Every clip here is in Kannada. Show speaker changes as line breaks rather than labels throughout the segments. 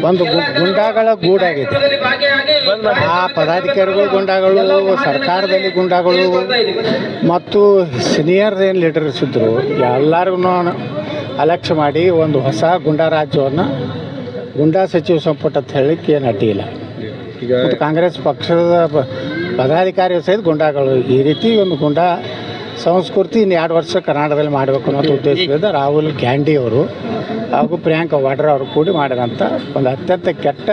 ಒಂದು ಗುಂಡಾಗಳ ಗೂಡಾಗಿದೆ. ಆ ಪದಾಧಿಕಾರಿಗಳು ಗುಂಡಾಗಳು, ಸರ್ಕಾರದಲ್ಲಿ ಗುಂಡಾಗಳು ಮತ್ತು ಸೀನಿಯರ್ ಏನು ಲೀಡರ್ಸ್ ಇದ್ದರು ಎಲ್ಲರಿಗೂ ಅಲಕ್ಷ್ಯ ಮಾಡಿ ಒಂದು ಹೊಸ ಗುಂಡಾ ರಾಜ್ಯವನ್ನು ಗುಂಡಾ ಸಚಿವ ಸಂಪುಟ ಅಂತ ಹೇಳಲಿಕ್ಕೆ ಏನು ಅಡ್ಡಿಯಿಲ್ಲ. ಮತ್ತು ಕಾಂಗ್ರೆಸ್ ಪಕ್ಷದ ಪದಾಧಿಕಾರಿ ಸಹಿತ ಗುಂಡಾಗಳು ಈ ರೀತಿ ಒಂದು ಗುಂಡಾ ಸಂಸ್ಕೃತಿ ಇನ್ನು 2 ವರ್ಷ ಕರ್ನಾಟಕದಲ್ಲಿ ಮಾಡಬೇಕು ಅನ್ನೋ ಉದ್ದೇಶದಿಂದ ರಾಹುಲ್ ಗಾಂಧಿ ಅವರು ಹಾಗೂ ಪ್ರಿಯಾಂಕಾ ವಾಡ್ರಾ ಅವರು ಕೂಡಿ ಮಾಡಿದಂಥ ಒಂದು ಅತ್ಯಂತ ಕೆಟ್ಟ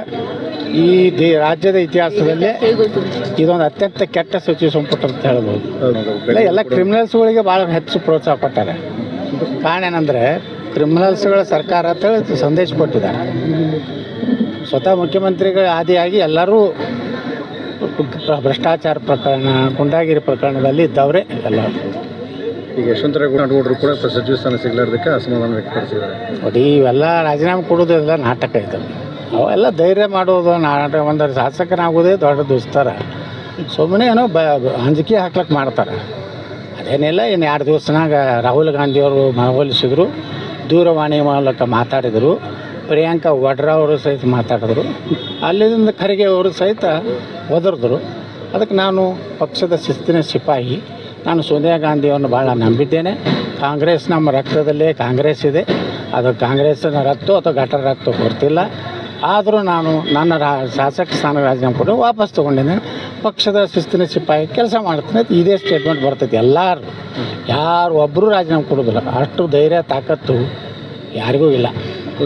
ಈ ರಾಜ್ಯದ ಇತಿಹಾಸದಲ್ಲೇ ಇದೊಂದು ಅತ್ಯಂತ ಕೆಟ್ಟ ಸಚಿವ ಸಂಪುಟ ಅಂತ ಹೇಳ್ಬೋದು. ಎಲ್ಲ ಕ್ರಿಮಿನಲ್ಸ್ಗಳಿಗೆ ಭಾಳ ಹೆಚ್ಚು ಪ್ರೋತ್ಸಾಹ ಕೊಟ್ಟಾರೆ. ಕಾರಣ ಏನಂದರೆ ಕ್ರಿಮಿನಲ್ಸ್ಗಳ ಸರ್ಕಾರ ಅಂತೇಳಿ ಸಂದೇಶ ಕೊಟ್ಟಿದ್ದಾರೆ. ಸ್ವತಃ ಮುಖ್ಯಮಂತ್ರಿಗಳ ಆದಿಯಾಗಿ ಎಲ್ಲರೂ ಭ್ರಷ್ಟಾಚಾರ ಪ್ರಕರಣ, ಗುಂಡಾಗಿರಿ ಪ್ರಕರಣದಲ್ಲಿ ಇದ್ದವರೇ ಎಲ್ಲರೂ.
ಈಗ ಯಶವಂತರಾಯಗೌಡರು ಕೂಡ ಸಚಿವ ಸ್ಥಾನ ಸಿಗಲಾರ್ದಕ್ಕೆ ಅಸಮಾಧಾನ ವ್ಯಕ್ತಪಡಿಸಿದ್ದಾರೆ.
ನೋಡಿ, ಇವೆಲ್ಲ ರಾಜೀನಾಮೆ ಕೊಡೋದೆಲ್ಲ ನಾಟಕ ಇದೆ. ಅವೆಲ್ಲ ಧೈರ್ಯ ಮಾಡೋದು ನಾಟಕ. ಒಂದು ಶಾಸಕನಾಗೋದೇ ದೊಡ್ಡ ದುಸ್ತರ. ಸುಮ್ಮನೆ ಏನೋ ಅಂಜಿಕೆ ಹಾಕ್ಲಿಕ್ಕೆ ಮಾಡ್ತಾರೆ. ಅದೇನಿಲ್ಲ. ಇನ್ನು 2 ದಿವಸನಾಗ ರಾಹುಲ್ ಗಾಂಧಿಯವರು ಮನವೊಲಿಸಿದ್ರು, ದೂರವಾಣಿ ಮೂಲಕ ಮಾತಾಡಿದರು. ಪ್ರಿಯಾಂಕಾ ವಾಡ್ರಾ ಅವರು ಸಹಿತ ಮಾತಾಡಿದ್ರು. ಅಲ್ಲಿಂದ ಖರ್ಗೆ ಅವರು ಸಹಿತ ಒದರಿದ್ರು. ಅದಕ್ಕೆ ನಾನು ಪಕ್ಷದ ಶಿಸ್ತಿನ ಸಿಪಾಯಿ. ನಾನು ಸೋನಿಯಾ ಗಾಂಧಿಯನ್ನು ಭಾಳ ನಂಬಿದ್ದೇನೆ. ಕಾಂಗ್ರೆಸ್ ನಮ್ಮ ರಕ್ತದಲ್ಲೇ ಕಾಂಗ್ರೆಸ್ ಇದೆ. ಅದು ಕಾಂಗ್ರೆಸ್ಸಿನ ರಕ್ತ ಅಥವಾ ಗಟರ ರಕ್ತ ಗೊತ್ತಿಲ್ಲ. ಆದರೂ ನಾನು ನನ್ನ ಶಾಸಕ ಸ್ಥಾನ ರಾಜೀನಾಮೆ ಕೊಟ್ಟು ವಾಪಸ್ ತೊಗೊಂಡಿದ್ದೇನೆ. ಪಕ್ಷದ ಶಿಸ್ತಿನ ಸಿಪಾಯಿ ಕೆಲಸ ಮಾಡ್ತೀನಿ. ಇದೇ ಸ್ಟೇಟ್ಮೆಂಟ್ ಬರ್ತೈತಿ. ಯಾರು ಒಬ್ಬರು ರಾಜೀನಾಮೆ ಕೊಡೋದಿಲ್ಲ. ಅಷ್ಟು ಧೈರ್ಯ ತಾಕತ್ತು ಯಾರಿಗೂ ಇಲ್ಲ.